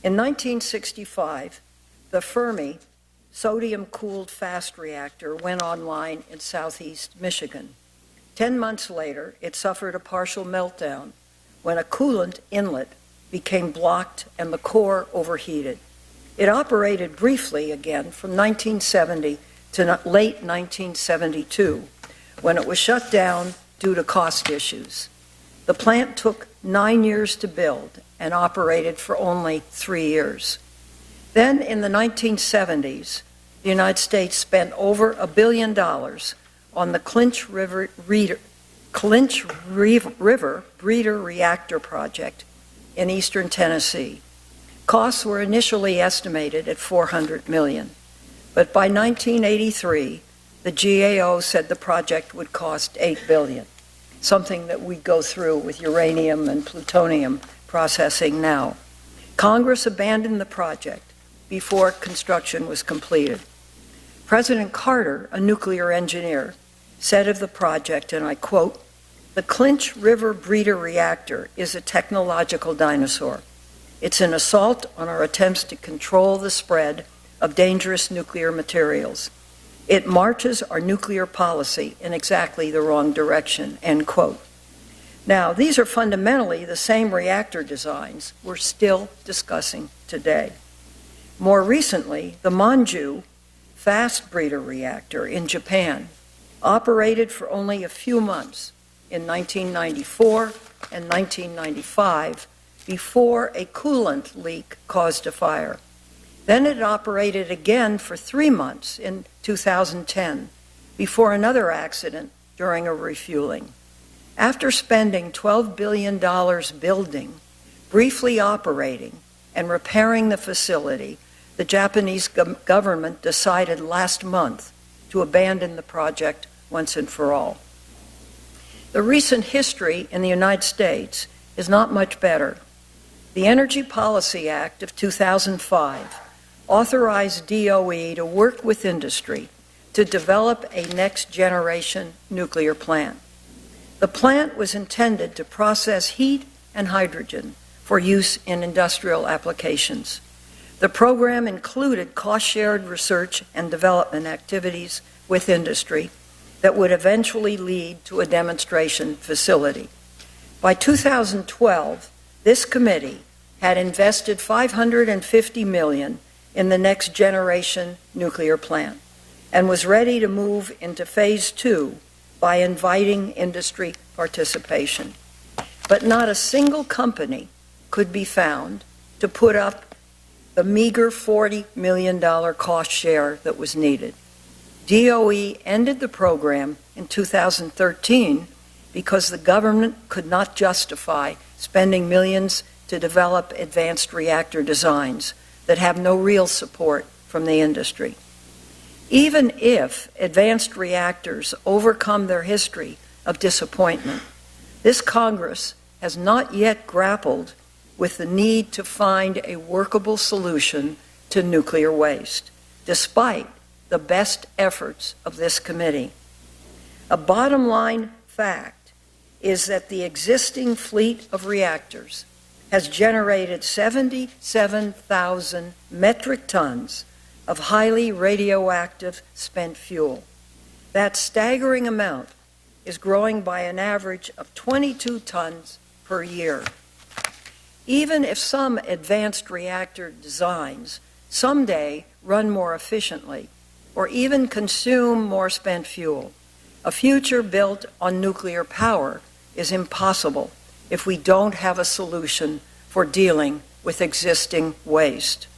In 1965, the Fermi sodium-cooled fast reactor went online in southeast Michigan. 10 months later, it suffered a partial meltdown when a coolant inlet became blocked and the core overheated. It operated briefly again from 1970 to late 1972, when it was shut down due to cost issues. The plant took 9 years to build and operated for only 3 years. Then in the 1970s, the United States spent over $1 billion on the Clinch River Breeder Reactor project in eastern Tennessee. Costs were initially estimated at $400 million, but by 1983, the GAO said the project would cost $8 billion, something that we go through with uranium and plutonium processing now. Congress abandoned the project before construction was completed. President Carter, a nuclear engineer, said of the project, and I quote, "The Clinch River Breeder Reactor is a technological dinosaur. It's an assault on our attempts to control the spread of dangerous nuclear materials. It marches our nuclear policy in exactly the wrong direction," end quote. Now, these are fundamentally the same reactor designs we're still discussing today. More recently, the Monju fast breeder reactor in Japan operated for only a few months in 1994 and 1995 before a coolant leak caused a fire. Then it operated again for 3 months in 2010 before another accident during a refueling. After spending $12 billion building, briefly operating, and repairing the facility, the Japanese government decided last month to abandon the project once and for all. The recent history in the United States is not much better. The Energy Policy Act of 2005 authorized DOE to work with industry to develop a next-generation nuclear plant. The plant was intended to process heat and hydrogen for use in industrial applications. The program included cost-shared research and development activities with industry that would eventually lead to a demonstration facility. By 2012, this committee had invested $550 million in the next generation nuclear plant and was ready to move into phase 2 by inviting industry participation. But not a single company could be found to put up the meager $40 million cost share that was needed. DOE ended the program in 2013 because the government could not justify spending millions to develop advanced reactor designs that have no real support from the industry. Even if advanced reactors overcome their history of disappointment, this Congress has not yet grappled with the need to find a workable solution to nuclear waste, despite the best efforts of this committee. A bottom line fact is that the existing fleet of reactors has generated 77,000 metric tons of highly radioactive spent fuel. That staggering amount is growing by an average of 22 tons per year. Even if some advanced reactor designs someday run more efficiently or even consume more spent fuel, a future built on nuclear power is impossible if we don't have a solution for dealing with existing waste.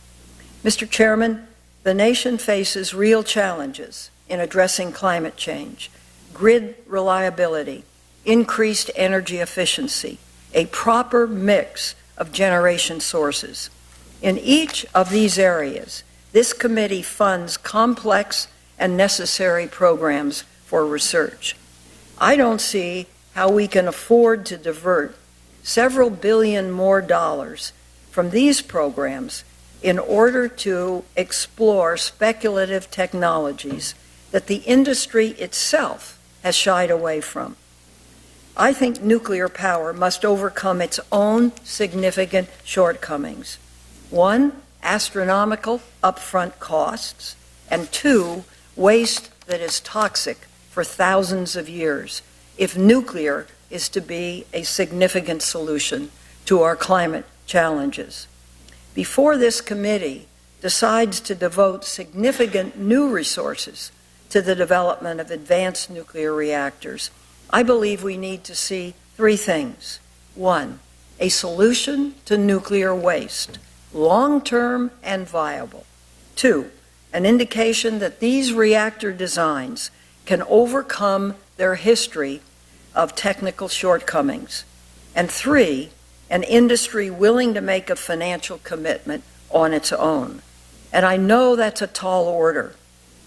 Mr. Chairman, the nation faces real challenges in addressing climate change, grid reliability, increased energy efficiency, a proper mix of generation sources. In each of these areas, this committee funds complex and necessary programs for research. I don't see how we can afford to divert several billion more dollars from these programs in order to explore speculative technologies that the industry itself has shied away from. I think nuclear power must overcome its own significant shortcomings. One, astronomical upfront costs, and two, waste that is toxic for thousands of years if nuclear is to be a significant solution to our climate challenges. Before this committee decides to devote significant new resources to the development of advanced nuclear reactors, I believe we need to see three things. One, a solution to nuclear waste, long-term and viable. Two, an indication that these reactor designs can overcome their history of technical shortcomings. And three, an industry willing to make a financial commitment on its own. And I know that's a tall order,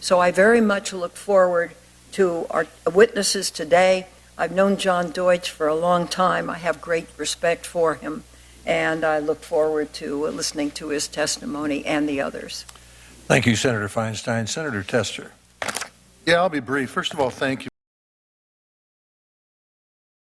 so I very much look forward to our witnesses today. I've known John Deutch for a long time. I have great respect for him, and I look forward to listening to his testimony and the others. Thank you, Senator Feinstein. Senator Tester. Yeah, I'll be brief. First of all, thank you.